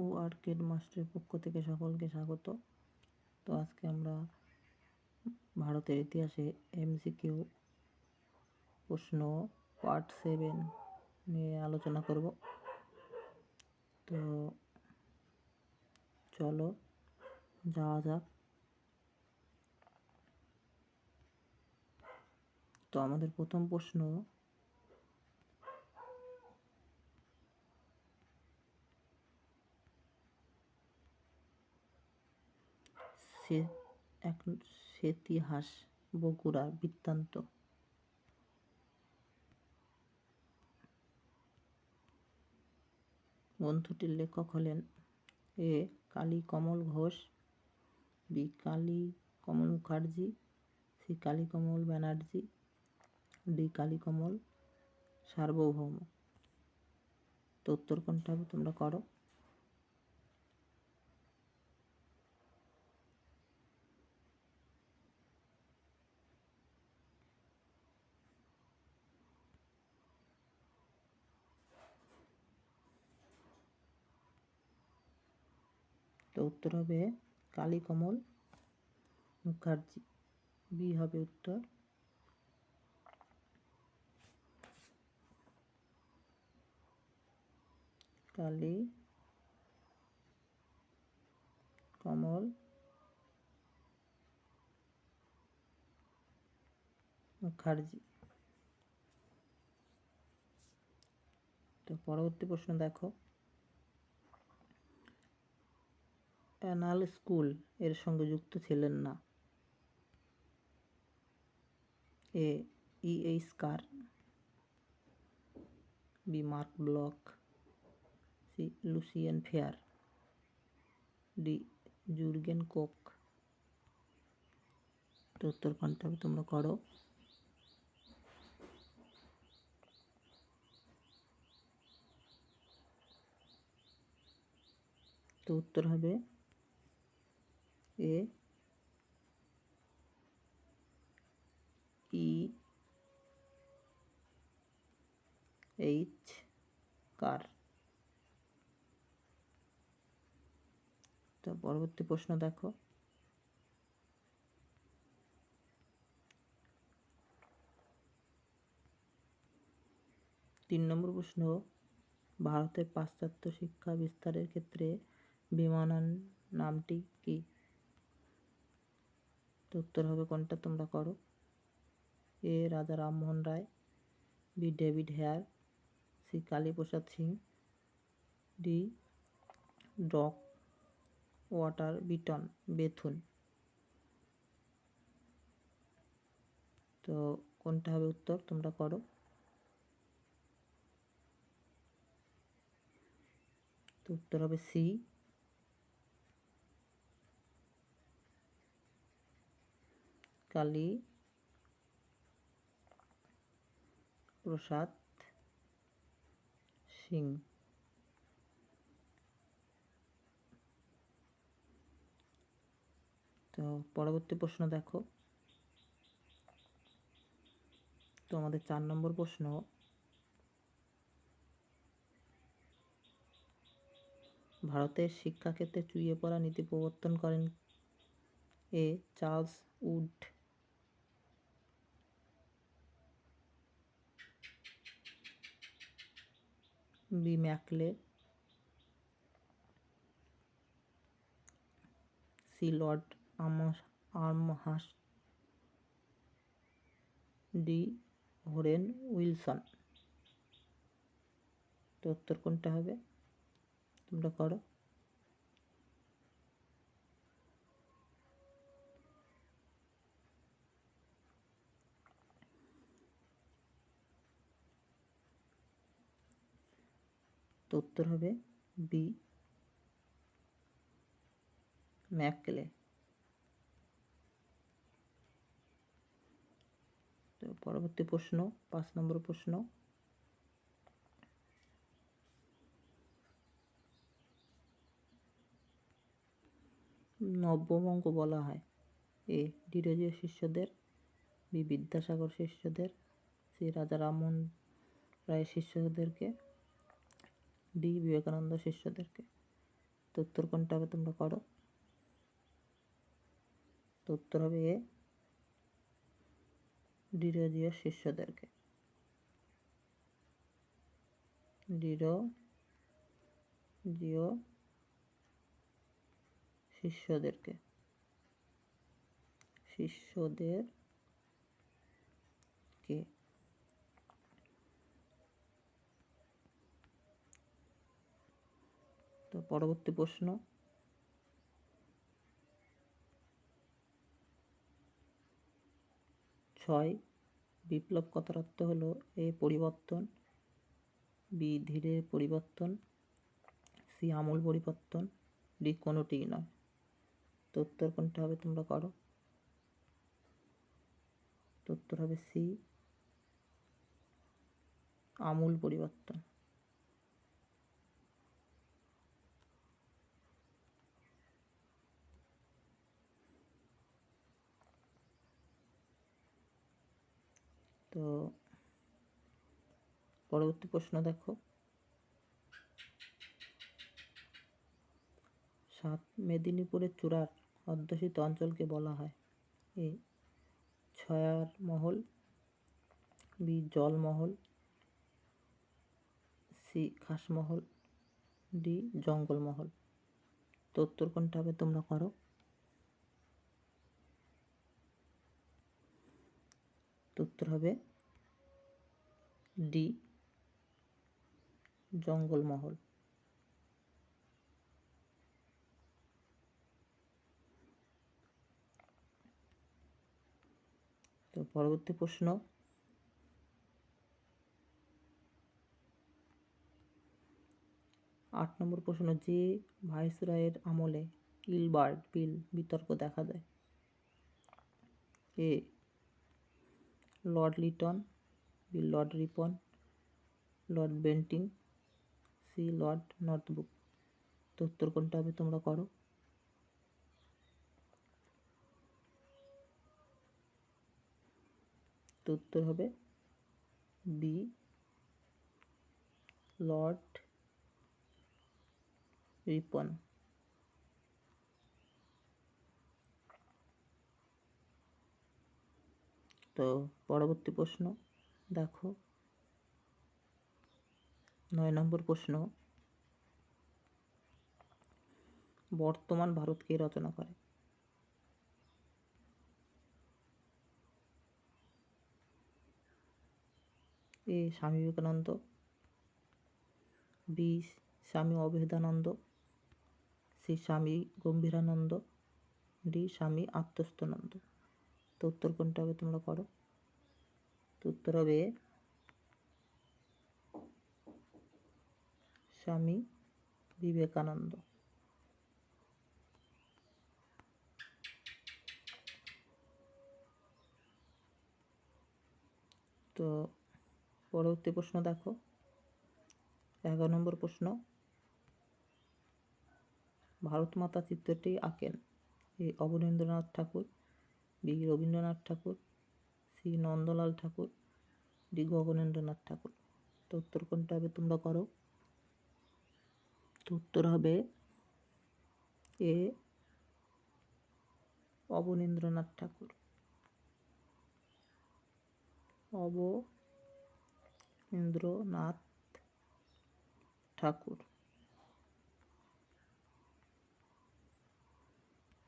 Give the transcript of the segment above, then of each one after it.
ও arcade মাস্টারের পক্ষ থেকে সকলকে স্বাগত। তো আজকে আমরা ভারতের ইতিহাসে এমসিকিউ প্রশ্ন পার্ট 7 নিয়ে আলোচনা করব। তো চলো যাওয়া যাক। তো আমাদের প্রথম প্রশ্ন, সেতিহাস বগুড়ার বৃত্তান্ত। গ্রন্থটির লেখক হলেন এ কালী কমল ঘোষ, বি কালী কমল মুখার্জি, সি কালী কমল ব্যানার্জি, ডি কালী কমল সার্বভৌম। তো উত্তর কোনটা হবে তোমরা করো। তো উত্তর হবে কালী কমল মুখার্জি, বি হবে উত্তর। কালী কমল মুখার্জি। তো পরবর্তী প্রশ্ন দেখো, অ্যানাল স্কুল এর সঙ্গে যুক্ত ছিলেন না? A H Carr, B Marc Bloch, C Lucien Febvre, D Jurgen Kocka. তো উত্তর কোনটা হবে তোমরা করো। তো উত্তর হবে এ এইচ কার। তো পরবর্তী প্রশ্ন দেখো, 3 নম্বর প্রশ্ন, ভারতের পাশ্চাত্য শিক্ষা বিস্তারের ক্ষেত্রে বিমানন নামটি কি? তো উত্তর হবে কোনটা তোমরা করো। A Raja Rammohan Roy, B David Hare, C Kaliprasad Singh, D Drinkwater Bethune Bethune. তো কোনটা হবে উত্তর তোমরা করো। তো উত্তর হবে সি কালী প্রসাদ সিং। তো পরবর্তী প্রশ্ন দেখো, তো আমাদের 4 নম্বর প্রশ্ন, ভারতের শিক্ষাক্ষেত্রে চুইয়ে পড়া নীতি প্রবর্তন করেন? A Charles Wood, B Macaulay, C Lord Amherst, D Warren Wilson. তো উত্তর কোনটা হবে তোমরা করো। তো উত্তর হবে বি ম্যাকলে। তো পরবর্তী প্রশ্ন, 5 নম্বর প্রশ্ন, নব্যবঙ্গ বলা হয়? এ ডিরোজিও শিষ্যদের, বি বিদ্যাসাগর শিষ্যদের, সি রাজা রামমোহন রায় শিষ্যদেরকে, ডি বিবেকানন্দ শিষ্যদেরকে। তো উত্তর কোনটা হবে তোমরা করো। তো উত্তর হবে এ, ডিরোজিও শিষ্যদেরকে। ডিরোজিও শিষ্যদেরকে তো পরবর্তী প্রশ্ন, 6 বিপ্লব কথার অর্থ হলো এ পরিবর্তন, বি ধীরে পরিবর্তন, সি আমূল পরিবর্তন, ডি কোনোটিই নয়। তো উত্তর কোনটা হবে তোমরা করো। তো উত্তর হবে সি, আমূল পরিবর্তন। তো পরবর্তী প্রশ্ন দেখো, 7 মেদিনীপুরের চূড়ার অধ্যুষিত অঞ্চলকে বলা হয় এ ছয়ার মহল, বি জলমহল, সি খাসমহল, ডি জঙ্গলমহল। তো উত্তর কোনটা হবে তোমরা করো। তো উত্তর হবে ডি জঙ্গলমহল। তো পরবর্তী প্রশ্ন, 8 নম্বর প্রশ্ন, যে ভাইসরয়ের আমলে ইলবার্ট বিল বিতর্ক দেখা দেয় A Lord Lytton, B Lord Ripon, Lord Bentinck, C Lord Northbrook. তো উত্তর কোনটা হবে তোমরা করো। তো উত্তর হবে বি লর্ড রিপন। তো পরবর্তী প্রশ্ন দেখো, 9 নম্বর প্রশ্ন, বর্তমান ভারত কে রচনা করে এ স্বামী বিবেকানন্দ, বি স্বামী অভেদানন্দ, সি স্বামী গম্ভীরানন্দ, ডি স্বামী আত্মস্থনন্দ। তো উত্তর কোনটা হবে তোমরা করো। তো উত্তর হবে স্বামী বিবেকানন্দ। তো পরবর্তী প্রশ্ন দেখো, 11 নম্বর প্রশ্ন, ভারত মাতা চিত্রটি আঁকেন এ অবনীন্দ্রনাথ ঠাকুর, বি রবীন্দ্রনাথ ঠাকুর, সি নন্দলাল ঠাকুর, ডি গগনেন্দ্রনাথ ঠাকুর। তো উত্তর কোনটা হবে তোমরা করো। তো উত্তর হবে এ অবনীন্দ্রনাথ ঠাকুর। অবনীন্দ্রনাথ ঠাকুর।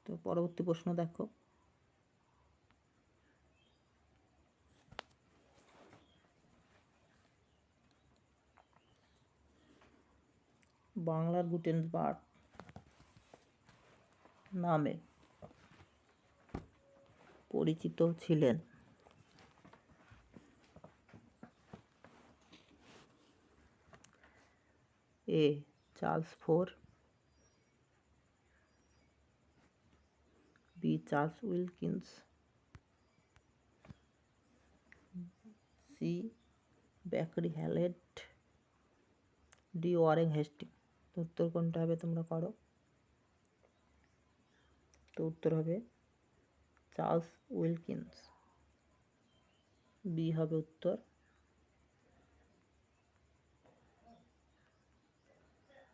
তো পরবর্তী প্রশ্ন দেখো, বাংলার গুটেনবার্গ নামে পরিচিত ছিলেন এ চার্লস ফোর, বি চার্লস উইলকিন্স, সি ব্যাকরি হ্যালেট, ডি ওয়ারেন হেস্টিং। তো উত্তর কোনটা হবে তোমরা করো। তো উত্তর হবে চার্লস উইলকিন্স। বি হবে উত্তর,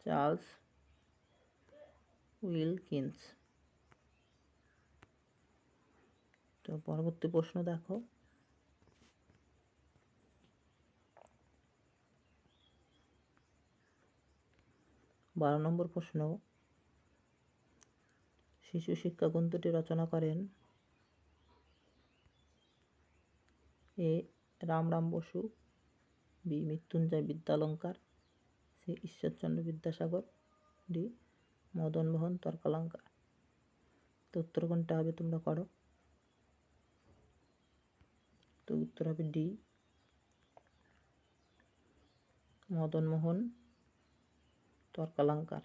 চার্লস উইলকিন্স। তো পরবর্তী প্রশ্ন দেখো, 12 নম্বর প্রশ্ন, শিশু শিক্ষা গ্রন্থটি রচনা করেন A Ramram Basu, B Mrityunjay Vidyalankar, C Ishwarchandra Vidyasagar, D Madanmohan Tarkalankar. তো উত্তর কোনটা হবে তোমরা করো। তো উত্তর হবে ডি মদনমোহন তর্কালঙ্কার।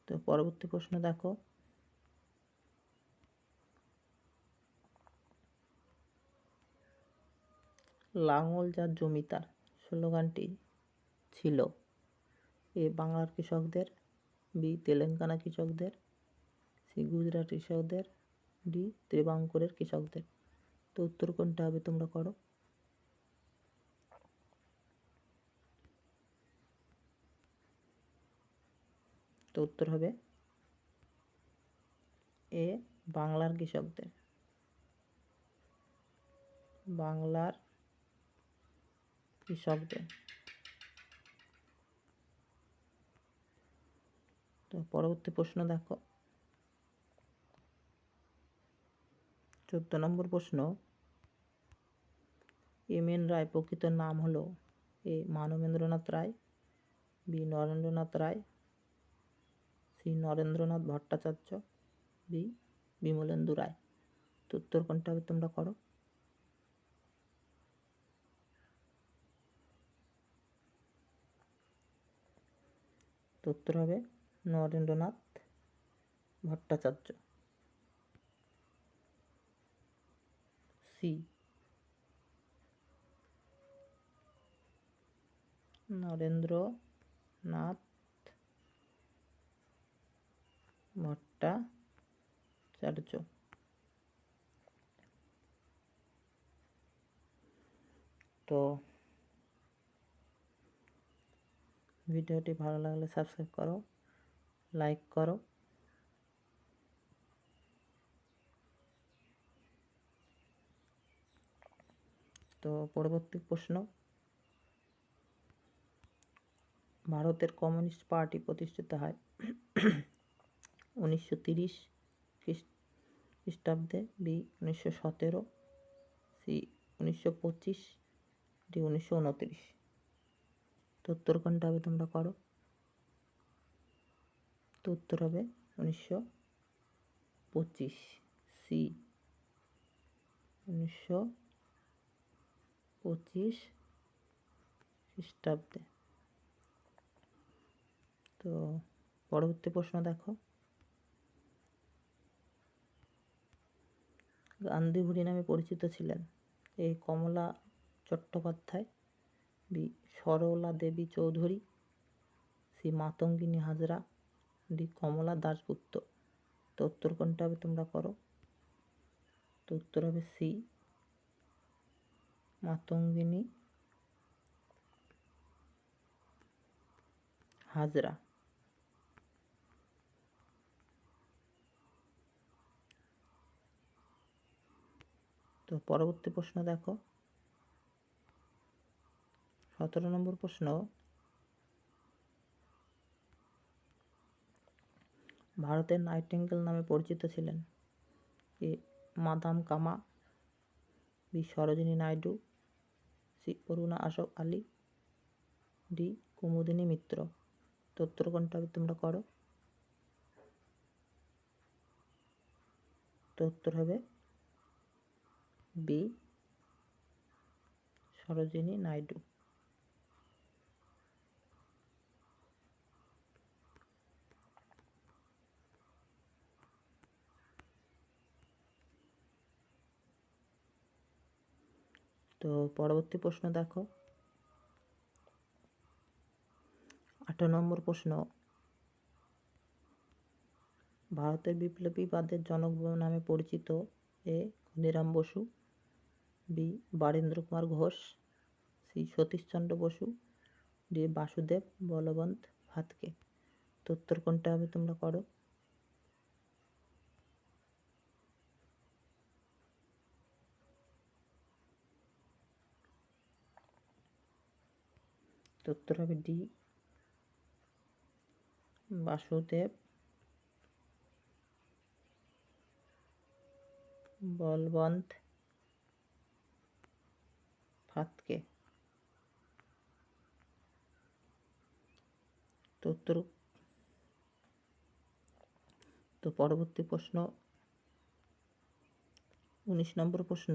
তো পরবর্তী প্রশ্ন দেখো, লাঙল যার জমিদার স্লোগানটি ছিল এ বাংলার কৃষকদের, বি তেলেঙ্গানা কৃষকদের, সি গুজরাট কৃষকদের, ডি ত্রিবাঙ্কুরের কৃষকদের। তো উত্তর কোনটা হবে তোমরা করো। তো উত্তর হবে এ বাংলার কৃষকদের, বাংলার কৃষকদের। তো পরবর্তী প্রশ্ন দেখো, 14 নম্বর প্রশ্ন, এম এন রায় প্রকৃত নাম হলো এ মানবেন্দ্রনাথ রায়, বি নরেন্দ্রনাথ রায়, সি নরেন্দ্রনাথ ভট্টাচার্য, বি বিমলেন্দু রায়। তো উত্তর কোনটা হবে তোমরা করো। তো উত্তর হবে নরেন্দ্রনাথ ভট্টাচার্য, সি নরেন্দ্রনাথ ভট্টাচার্য। তো ভিডিওটি ভালো লাগলে সাবস্ক্রাইব করো, লাইক করো। তো পরবর্তী প্রশ্ন, ভারতের কমিউনিস্ট পার্টি প্রতিষ্ঠিত হয় 1930 খ্রিস্টাব্দে, বি 1917, সি 1925, ডি 1929। তো উত্তর কোনটা হবে তোমরা করো। তো উত্তর হবে 1925, সি 1925 খ্রিস্টাব্দে। তো পরবর্তী প্রশ্ন দেখো, গান্ধী বুড়ি নামে পরিচিত ছিলেন এ কমলা চট্টোপাধ্যায়, বি সরলা দেবী চৌধুরী, সি মাতঙ্গিনী হাজরা, ডি কমলা দাশগুপ্ত। তো উত্তর কোনটা হবে তোমরা করো। তো উত্তর হবে সি মাতঙ্গিনী হাজরা। তো পরবর্তী প্রশ্ন দেখো, 17 নম্বর প্রশ্ন, ভারতের নাইটিঙ্গেল নামে পরিচিত ছিলেন A Madame Cama, B Sarojini Naidu, C Aruna Ashok Ali, D Kumudini Mitra. তো উত্তর কোনটা হবে তোমরা করো। তো উত্তর হবে বি সরোজিনী নাইডু। তো পরবর্তী প্রশ্ন দেখো, 18 নম্বর প্রশ্ন, ভারতের বিপ্লবীবাদের জনক নামে পরিচিত A Khudiram Basu, B Barindra Kumar Ghosh, C Satishchandra Basu, D Vasudev Balwant Phadke. তো উত্তর কোনটা হবে তোমরা করো। তো উত্তর হবে ডি বাসুদেব বলবন্ত ভাতকে। তো উত্তর, তো পরবর্তী প্রশ্ন 19 নম্বর প্রশ্ন,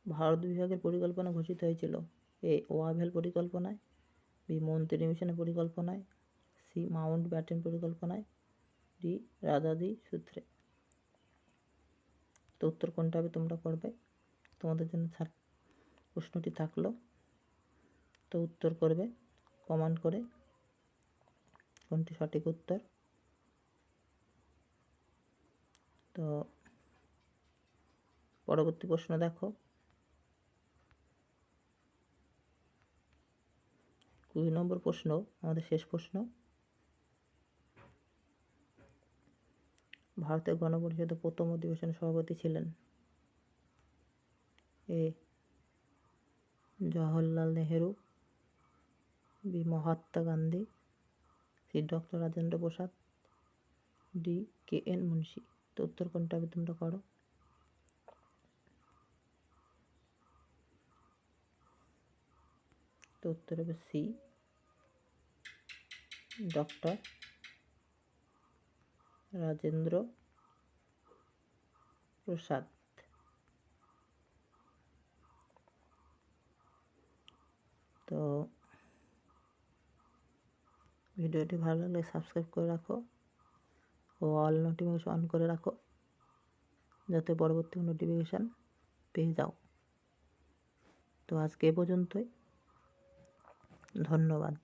ভারত বিভাগের পরিকল্পনা ঘোষিত হয়েছিল এ ওয়াভেল পরিকল্পনায়, বি মন্ত্রী মিশনের পরিকল্পনায়, সি মাউন্ট ব্যাটেন পরিকল্পনায়, ডি রাজাদি সূত্রে। তো উত্তর কোনটা হবে তোমরা করবে। তোমাদের জন্য প্রশ্নটি থাকলো। তো উত্তর করবে কমেন্ট করে কোনটি সঠিক উত্তর। তো পরবর্তী প্রশ্ন দেখো, 20 নম্বর প্রশ্ন, আমাদের শেষ প্রশ্ন। ভারতের গণপরিষদের প্রথম অধিবেশনের সভাপতি ছিলেন A Jawaharlal Nehru, B Mahatma Gandhi, C doctor Rajendra Prasad, D K N Munshi. তো উত্তর কোনটা হবে তোমরা করো। তো উত্তর হবে সি ডক্টর রাজেন্দ্র প্রসাদ। তো ভিডিওটি ভালো লাগলে সাবস্ক্রাইব করে রাখো ও অল নোটিফিকেশন অন করে রাখো, যাতে পরবর্তী নোটিফিকেশান পেয়ে যাও। তো আজকে এ পর্যন্তই, ধন্যবাদ।